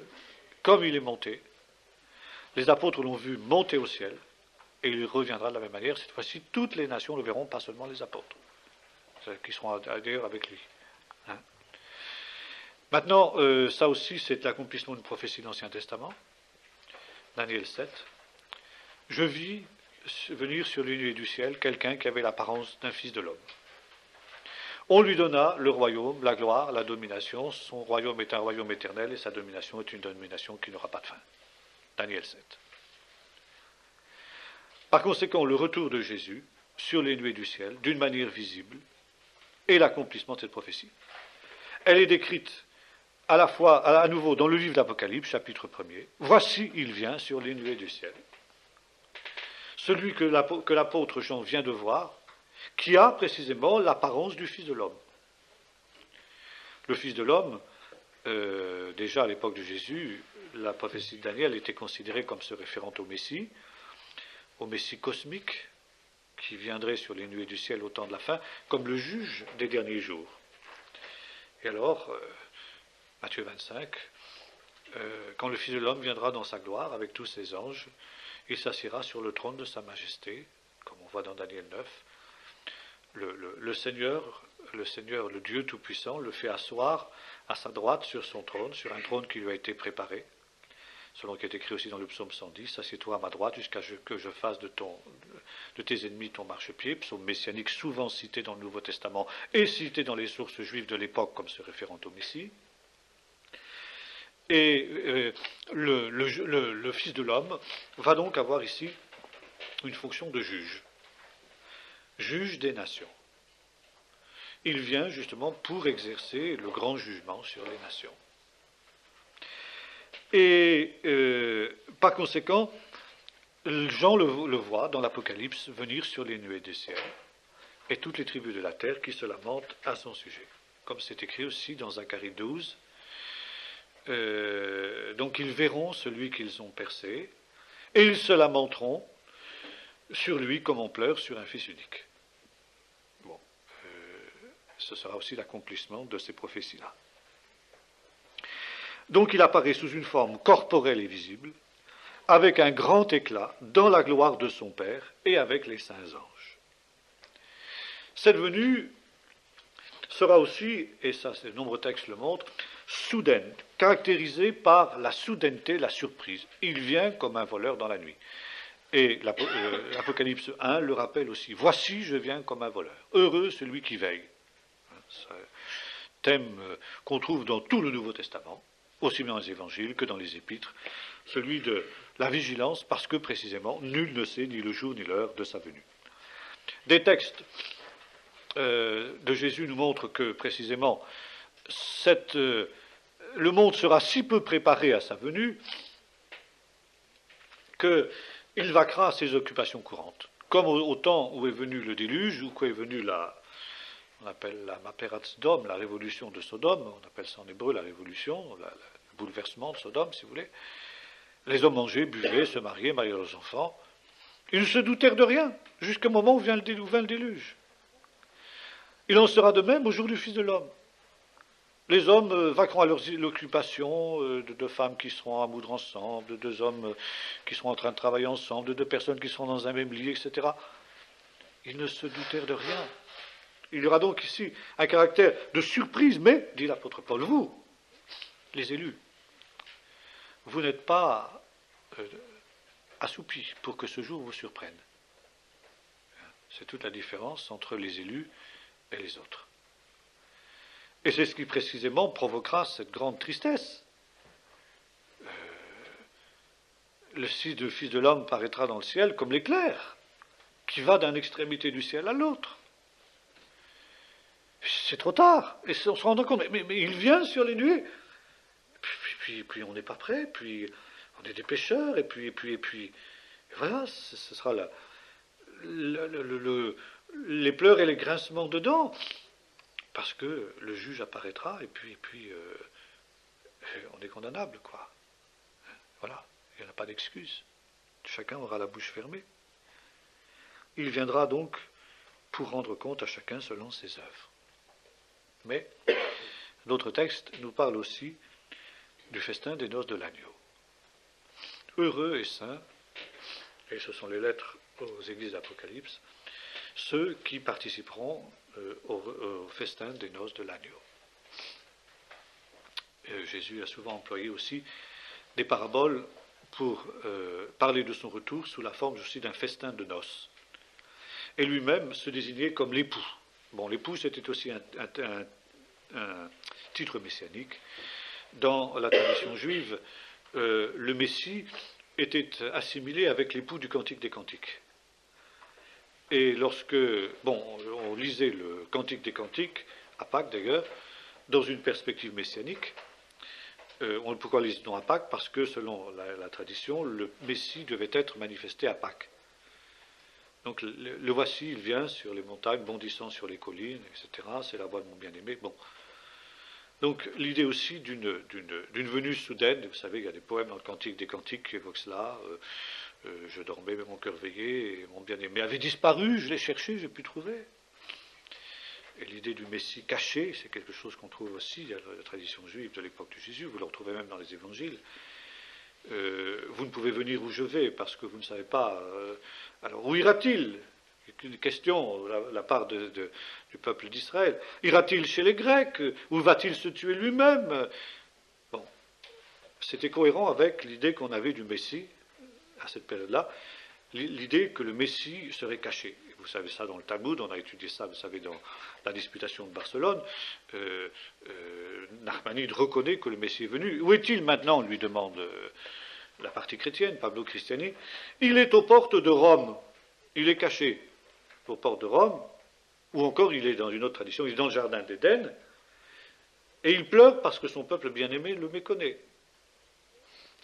comme il est monté. Les apôtres l'ont vu monter au ciel, et il reviendra de la même manière. Cette fois-ci, toutes les nations le verront, pas seulement les apôtres, qui seront d'ailleurs avec lui. Hein? Maintenant, ça aussi, c'est l'accomplissement d'une prophétie de l'Ancien Testament. Daniel 7. Je vis venir sur les nuées du ciel quelqu'un qui avait l'apparence d'un fils de l'homme. On lui donna le royaume, la gloire, la domination. Son royaume est un royaume éternel et sa domination est une domination qui n'aura pas de fin. Daniel 7. Par conséquent, le retour de Jésus sur les nuées du ciel, d'une manière visible, est l'accomplissement de cette prophétie. Elle est décrite à la fois, à nouveau, dans le livre d'Apocalypse, chapitre 1er. Voici, il vient sur les nuées du ciel. Celui que l'apôtre Jean vient de voir, qui a précisément l'apparence du Fils de l'homme. Le Fils de l'homme, déjà à l'époque de Jésus, la prophétie de Daniel était considérée comme se référant au Messie cosmique, qui viendrait sur les nuées du ciel au temps de la fin, comme le juge des derniers jours. Et alors, Matthieu 25, quand le Fils de l'homme viendra dans sa gloire avec tous ses anges, il s'assiera sur le trône de sa majesté, comme on voit dans Daniel 9. Le Seigneur, le Dieu Tout-Puissant, le fait asseoir à sa droite sur son trône, sur un trône qui lui a été préparé, selon ce qui est écrit aussi dans le psaume 110, « Assieds-toi à ma droite jusqu'à ce que je fasse de tes ennemis ton marchepied », psaume messianique souvent cité dans le Nouveau Testament et cité dans les sources juives de l'époque comme se référant au Messie. Et le Fils de l'homme va donc avoir ici une fonction de juge, juge des nations. Il vient justement pour exercer le grand jugement sur les nations. Et par conséquent, Jean le voit dans l'Apocalypse venir sur les nuées du ciel, et toutes les tribus de la terre qui se lamentent à son sujet. Comme c'est écrit aussi dans Zacharie 12, donc ils verront celui qu'ils ont percé, et ils se lamenteront sur lui comme on pleure sur un fils unique. Bon, ce sera aussi l'accomplissement de ces prophéties-là. Donc il apparaît sous une forme corporelle et visible, avec un grand éclat, dans la gloire de son Père et avec les saints anges. Cette venue sera aussi, et ça de nombreux textes le montrent, soudaine, caractérisée par la soudaineté, la surprise. Il vient comme un voleur dans la nuit. Et l'Apocalypse 1 le rappelle aussi. « Voici, je viens comme un voleur. Heureux celui qui veille. » C'est un thème qu'on trouve dans tout le Nouveau Testament, aussi bien dans les évangiles que dans les épîtres, celui de la vigilance, parce que précisément, nul ne sait ni le jour ni l'heure de sa venue. Des textes de Jésus nous montrent que précisément le monde sera si peu préparé à sa venue qu'il vaquera à ses occupations courantes. Comme au temps où est venu le déluge, ou où est venue on appelle la Maperat Sodom, la révolution de Sodome, on appelle ça en hébreu la révolution, le bouleversement de Sodome, si vous voulez. Les hommes mangeaient, buvaient, se mariaient leurs enfants. Ils ne se doutèrent de rien, jusqu'au moment où vint le déluge. Il en sera de même au jour du Fils de l'homme. Les hommes vaqueront à leurs occupations, de femmes qui seront à moudre ensemble, de deux hommes qui seront en train de travailler ensemble, de deux personnes qui seront dans un même lit, etc. Ils ne se doutèrent de rien. Il y aura donc ici un caractère de surprise, mais, dit l'apôtre Paul, vous, les élus, vous n'êtes pas assoupis pour que ce jour vous surprenne. C'est toute la différence entre les élus et les autres. Et c'est ce qui précisément provoquera cette grande tristesse. Le Fils de l'homme paraîtra dans le ciel comme l'éclair, qui va d'une extrémité du ciel à l'autre. C'est trop tard, et on se rend compte, mais il vient sur les nuées. Puis on n'est pas prêt, puis on est des pécheurs, et puis voilà, ce sera les pleurs et les grincements de dents, parce que le juge apparaîtra, et puis on est condamnable, quoi. Voilà, il n'y en a pas d'excuse. Chacun aura la bouche fermée. Il viendra donc pour rendre compte à chacun selon ses œuvres. Mais d'autres textes nous parlent aussi du festin des noces de l'agneau. Heureux et saints, et ce sont les lettres aux églises d'Apocalypse, ceux qui participeront au festin des noces de l'agneau. Jésus a souvent employé aussi des paraboles pour parler de son retour sous la forme aussi d'un festin de noces. Et lui-même se désignait comme l'époux. Bon, l'époux, c'était aussi un titre messianique. Dans la tradition juive, le Messie était assimilé avec l'époux du Cantique des Cantiques. Et lorsque, on lisait le Cantique des Cantiques, à Pâques d'ailleurs, dans une perspective messianique, pourquoi lisait-on à Pâques? Parce que selon la tradition, le Messie devait être manifesté à Pâques. Donc le voici, il vient sur les montagnes, bondissant sur les collines, etc. C'est la voix de mon bien-aimé. Bon. Donc l'idée aussi d'une venue soudaine, vous savez, il y a des poèmes dans le Cantique des Cantiques qui évoquent cela, Je dormais, mais mon cœur veillait, et mon bien-aimé avait disparu, je l'ai cherché, j'ai pu trouver. Et l'idée du Messie caché, c'est quelque chose qu'on trouve aussi dans la tradition juive de l'époque de Jésus, vous le retrouvez même dans les évangiles. Vous ne pouvez venir où je vais, parce que vous ne savez pas. Alors, où ira-t-il? C'est une question de la part du peuple d'Israël. Ira-t-il chez les Grecs? Où va-t-il se tuer lui-même? Bon, c'était cohérent avec l'idée qu'on avait du Messie, à cette période-là, l'idée que le Messie serait caché. Vous savez ça dans le Talmud, on a étudié ça, vous savez, dans la disputation de Barcelone. Nachmanide reconnaît que le Messie est venu. Où est-il maintenant, lui demande la partie chrétienne, Pablo Cristiani. Il est aux portes de Rome. Il est caché aux portes de Rome, ou encore il est dans une autre tradition, il est dans le jardin d'Éden, et il pleure parce que son peuple bien-aimé le méconnaît.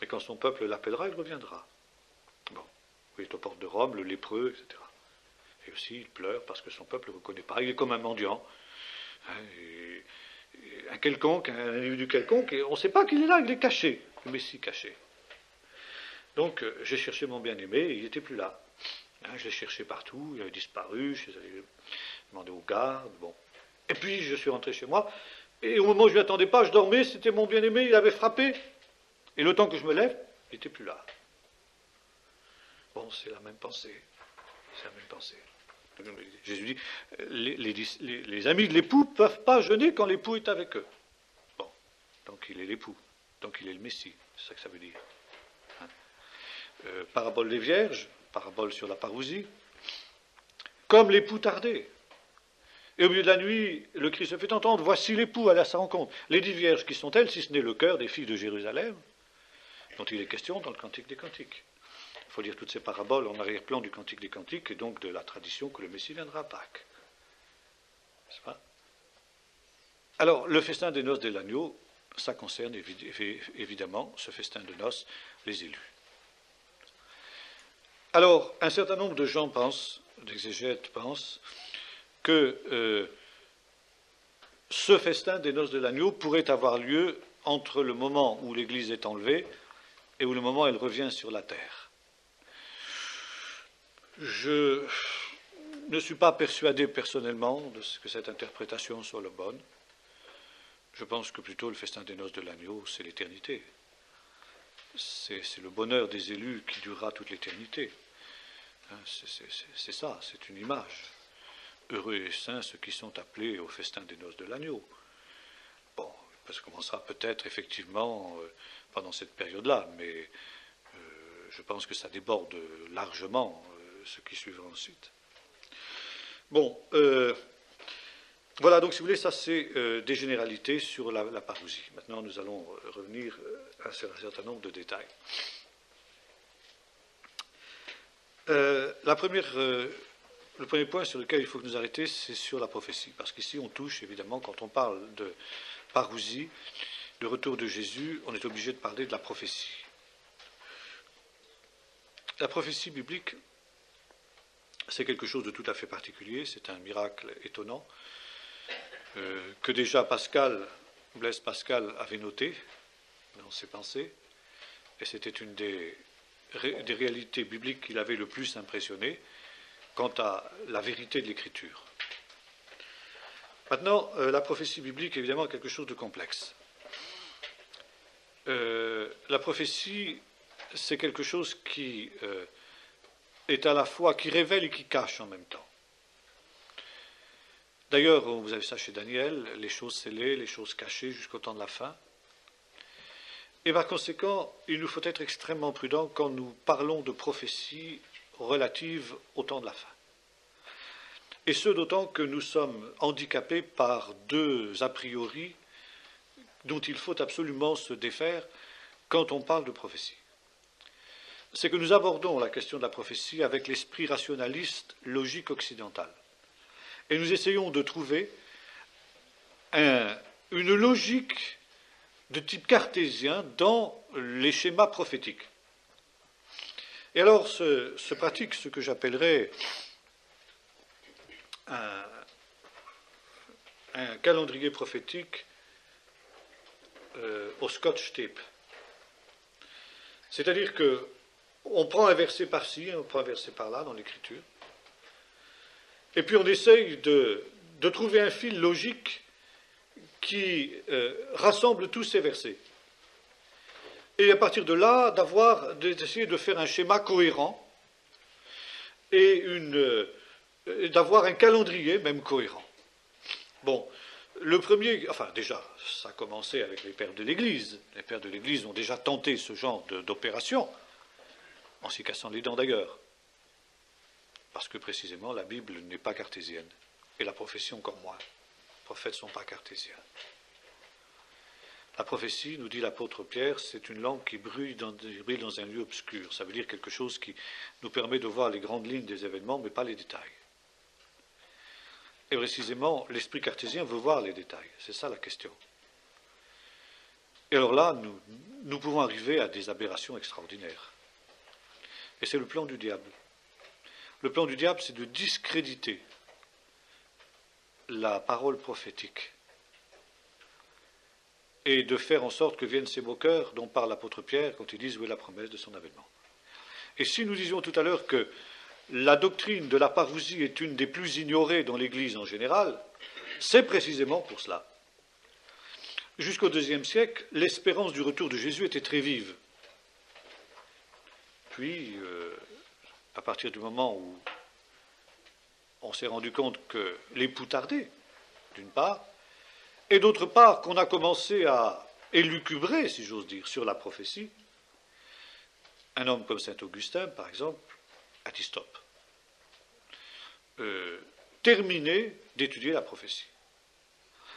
Et quand son peuple l'appellera, il reviendra. Bon, il est aux portes de Rome, le lépreux, etc. Et aussi, il pleure parce que son peuple ne le reconnaît pas. Il est comme un mendiant, hein, un quelconque, un individu quelconque, et on ne sait pas qu'il est là, il est caché, le Messie caché. Donc, j'ai cherché mon bien-aimé, et il n'était plus là. Hein, je l'ai cherché partout, il avait disparu, je suis allé demander aux gardes, bon. Et puis, je suis rentré chez moi, et au moment où je ne m'y attendais pas, je dormais, c'était mon bien-aimé, il avait frappé, et le temps que je me lève, il n'était plus là. Bon, c'est la même pensée. C'est la même pensée. Jésus dit, les amis de l'époux ne peuvent pas jeûner quand l'époux est avec eux. Bon, donc il est l'époux, donc il est le Messie, c'est ça que ça veut dire. Hein. Parabole des vierges, parabole sur la parousie, comme l'époux tardait. Et au milieu de la nuit, le Christ se fait entendre, voici l'époux, allez à sa rencontre. Les 10 vierges, qui sont-elles, si ce n'est le cœur des filles de Jérusalem, dont il est question dans le Cantique des Cantiques. Il faut lire toutes ces paraboles en arrière-plan du Cantique des Cantiques et donc de la tradition que le Messie viendra à Pâques. N'est-ce pas? Alors, le festin des noces de l'agneau, ça concerne évidemment ce festin de noces, les élus. Alors, un certain nombre de gens pensent, d'exégètes pensent, que ce festin des noces de l'agneau pourrait avoir lieu entre le moment où l'Église est enlevée et où le moment où elle revient sur la terre. Je ne suis pas persuadé personnellement de ce que cette interprétation soit la bonne. Je pense que plutôt le festin des noces de l'agneau, c'est l'éternité. C'est le bonheur des élus qui durera toute l'éternité. Hein, c'est ça, c'est une image. Heureux et saints ceux qui sont appelés au festin des noces de l'agneau. Bon, ça commencera peut-être effectivement pendant cette période-là, mais je pense que ça déborde largement ce qui suivra ensuite. Bon, voilà, donc si vous voulez, ça c'est des généralités sur la parousie. Maintenant, nous allons revenir sur un certain nombre de détails. Le premier point sur lequel il faut que nous arrêtions, c'est sur la prophétie, parce qu'ici on touche, évidemment, quand on parle de parousie, le retour de Jésus, on est obligé de parler de la prophétie. La prophétie biblique, c'est quelque chose de tout à fait particulier, c'est un miracle étonnant, que déjà Blaise Pascal avait noté dans ses pensées, et c'était une des réalités bibliques qu'il avait le plus impressionné quant à la vérité de l'Écriture. Maintenant, la prophétie biblique est évidemment quelque chose de complexe. La prophétie, c'est quelque chose qui est à la fois, qui révèle et qui cache en même temps. D'ailleurs, vous avez ça chez Daniel, les choses scellées, les choses cachées jusqu'au temps de la fin. Et par conséquent, il nous faut être extrêmement prudents quand nous parlons de prophéties relatives au temps de la fin. Et ce, d'autant que nous sommes handicapés par deux a priori dont il faut absolument se défaire quand on parle de prophétie. C'est que nous abordons la question de la prophétie avec l'esprit rationaliste, logique occidental. Et nous essayons de trouver une logique de type cartésien dans les schémas prophétiques. Et alors se pratique ce que j'appellerais un calendrier prophétique au Scotch tape. C'est-à-dire que on prend un verset par-ci, on prend un verset par-là dans l'Écriture, et puis on essaye de trouver un fil logique qui rassemble tous ces versets. Et à partir de là, d'essayer de faire un schéma cohérent et d'avoir un calendrier même cohérent. Bon, le premier, enfin déjà, ça a commencé avec les pères de l'Église. Les pères de l'Église ont déjà tenté ce genre d'opération, en s'y cassant les dents d'ailleurs, parce que précisément la Bible n'est pas cartésienne, et la prophétie encore moins. Les prophètes ne sont pas cartésiens. La prophétie, nous dit l'apôtre Pierre, c'est une lampe qui brille dans un lieu obscur. Ça veut dire quelque chose qui nous permet de voir les grandes lignes des événements, mais pas les détails. Et précisément, l'esprit cartésien veut voir les détails. C'est ça la question. Et alors là, nous pouvons arriver à des aberrations extraordinaires. Et c'est le plan du diable. Le plan du diable, c'est de discréditer la parole prophétique et de faire en sorte que viennent ces moqueurs dont parle l'apôtre Pierre quand ils disent où est la promesse de son avènement. Et si nous disions tout à l'heure que la doctrine de la parousie est une des plus ignorées dans l'Église en général, c'est précisément pour cela. Jusqu'au IIe siècle, l'espérance du retour de Jésus était très vive. Puis, à partir du moment où on s'est rendu compte que l'époux tardait, d'une part, et d'autre part qu'on a commencé à élucubrer, si j'ose dire, sur la prophétie, un homme comme saint Augustin, par exemple, a dit stop. Terminez d'étudier la prophétie.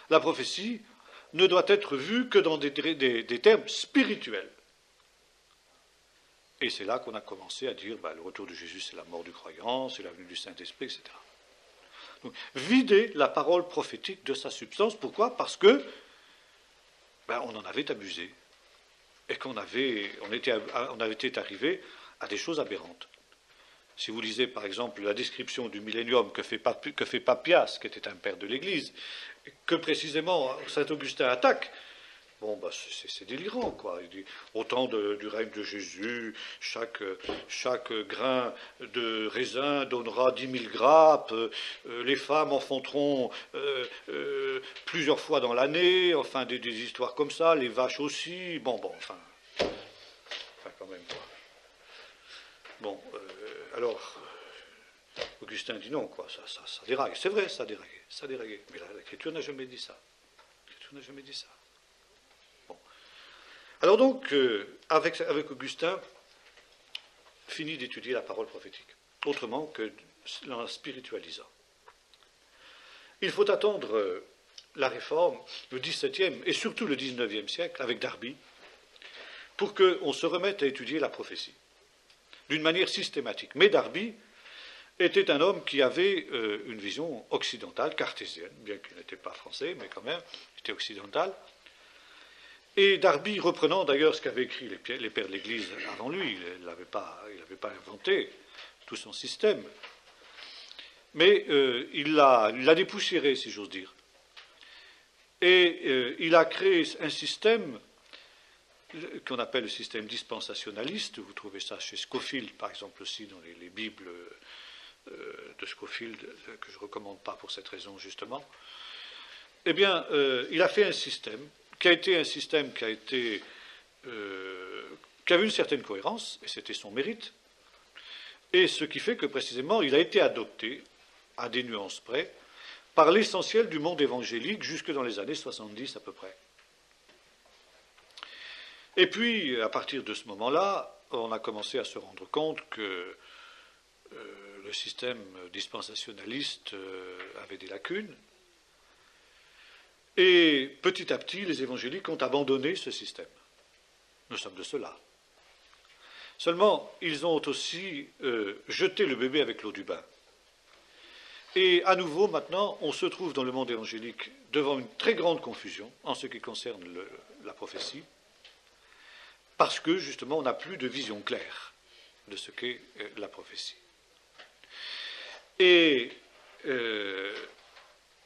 La prophétie ne doit être vue que dans des termes spirituels. Et c'est là qu'on a commencé à dire le retour de Jésus, c'est la mort du croyant, c'est la venue du Saint-Esprit, etc. Donc, vider la parole prophétique de sa substance. Pourquoi? Parce que on en avait abusé et on avait été arrivé à des choses aberrantes. Si vous lisez par exemple la description du millénium que fait Papias, qui était un père de l'Église, que précisément saint Augustin attaque, c'est délirant, quoi. Il dit, au temps du règne de Jésus, chaque grain de raisin donnera 10 000 grappes, les femmes enfanteront plusieurs fois dans l'année, enfin des histoires comme ça, les vaches aussi, enfin quand même, quoi. Alors, Augustin dit non, quoi, ça dérague. C'est vrai, ça déraguait. Mais l'Écriture n'a jamais dit ça. L'Écriture n'a jamais dit ça. Alors donc, avec Augustin, fini d'étudier la parole prophétique, autrement que en la spiritualisant. Il faut attendre la Réforme, le XVIIe et surtout le XIXe siècle, avec Darby, pour qu'on se remette à étudier la prophétie, d'une manière systématique. Mais Darby était un homme qui avait une vision occidentale, cartésienne, bien qu'il n'était pas français, mais quand même, il était occidental. Et Darby, reprenant d'ailleurs ce qu'avaient écrit les pères de l'Église avant lui, il n'avait pas inventé tout son système, mais il l'a dépoussiéré, si j'ose dire. Et il a créé un système qu'on appelle le système dispensationaliste. Vous trouvez ça chez Scofield, par exemple, aussi dans les Bibles de Scofield, que je ne recommande pas pour cette raison, justement. Eh bien, il a fait un système qui avait une certaine cohérence, et c'était son mérite, et ce qui fait que précisément il a été adopté, à des nuances près, par l'essentiel du monde évangélique jusque dans les années 70 à peu près. Et puis, à partir de ce moment-là, on a commencé à se rendre compte que le système dispensationaliste avait des lacunes, et petit à petit, les évangéliques ont abandonné ce système. Nous sommes de ceux-là. Seulement, ils ont aussi jeté le bébé avec l'eau du bain. Et à nouveau, maintenant, on se trouve dans le monde évangélique devant une très grande confusion en ce qui concerne la prophétie, parce que, justement, on n'a plus de vision claire de ce qu'est la prophétie. Et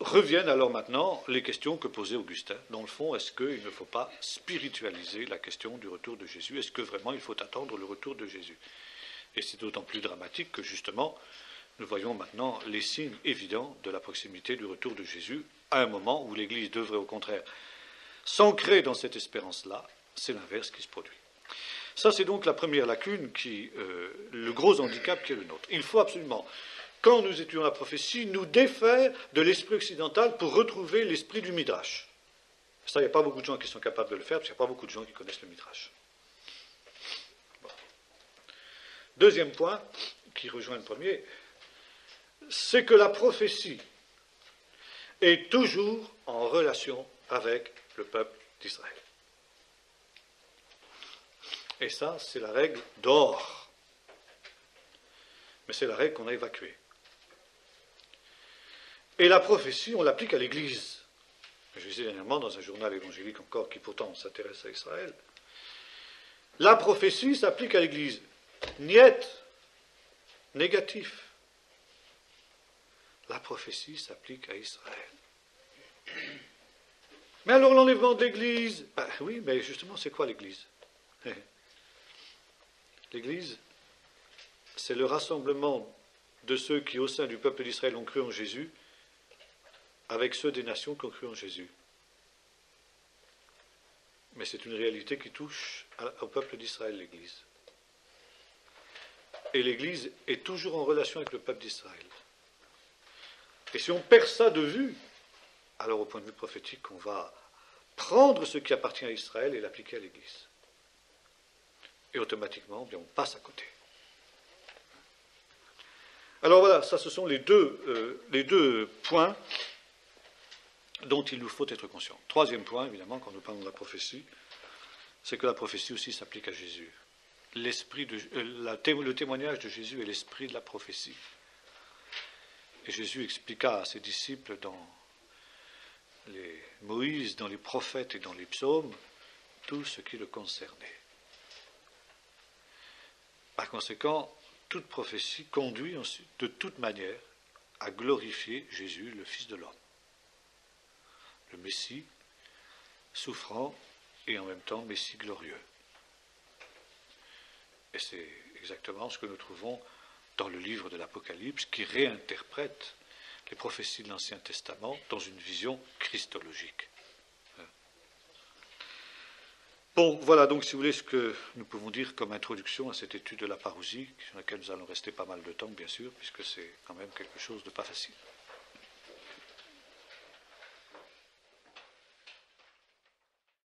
reviennent alors maintenant les questions que posait Augustin. Dans le fond, est-ce qu'il ne faut pas spiritualiser la question du retour de Jésus? Est-ce que vraiment il faut attendre le retour de Jésus? Et c'est d'autant plus dramatique que justement, nous voyons maintenant les signes évidents de la proximité du retour de Jésus à un moment où l'Église devrait au contraire s'ancrer dans cette espérance-là. C'est l'inverse qui se produit. Ça, c'est donc la première lacune, le gros handicap qui est le nôtre. Il faut absolument, quand nous étudions la prophétie, nous défaire de l'esprit occidental pour retrouver l'esprit du Midrash. Ça, il n'y a pas beaucoup de gens qui sont capables de le faire, parce qu'il n'y a pas beaucoup de gens qui connaissent le Midrash. Bon. Deuxième point, qui rejoint le premier, c'est que la prophétie est toujours en relation avec le peuple d'Israël. Et ça, c'est la règle d'or. Mais c'est la règle qu'on a évacuée. Et la prophétie, on l'applique à l'Église. Je disais dernièrement dans un journal évangélique encore qui pourtant s'intéresse à Israël. La prophétie s'applique à l'Église. Niet, négatif. La prophétie s'applique à Israël. Mais alors l'enlèvement de l'Église, oui, mais justement, c'est quoi l'Église? L'Église, c'est le rassemblement de ceux qui, au sein du peuple d'Israël, ont cru en Jésus, avec ceux des nations qui ont cru en Jésus. Mais c'est une réalité qui touche au peuple d'Israël, l'Église. Et l'Église est toujours en relation avec le peuple d'Israël. Et si on perd ça de vue, alors au point de vue prophétique, on va prendre ce qui appartient à Israël et l'appliquer à l'Église. Et automatiquement, bien, on passe à côté. Alors voilà, ça ce sont les deux points dont il nous faut être conscient. Troisième point, évidemment, quand nous parlons de la prophétie, c'est que la prophétie aussi s'applique à Jésus. Le témoignage de Jésus est l'esprit de la prophétie. Et Jésus expliqua à ses disciples dans Moïse, dans les prophètes et dans les psaumes, tout ce qui le concernait. Par conséquent, toute prophétie conduit ensuite, de toute manière, à glorifier Jésus, le Fils de l'homme. Le Messie, souffrant et en même temps Messie glorieux. Et c'est exactement ce que nous trouvons dans le livre de l'Apocalypse, qui réinterprète les prophéties de l'Ancien Testament dans une vision christologique. Bon, voilà donc, si vous voulez, ce que nous pouvons dire comme introduction à cette étude de la parousie, sur laquelle nous allons rester pas mal de temps, bien sûr, puisque c'est quand même quelque chose de pas facile.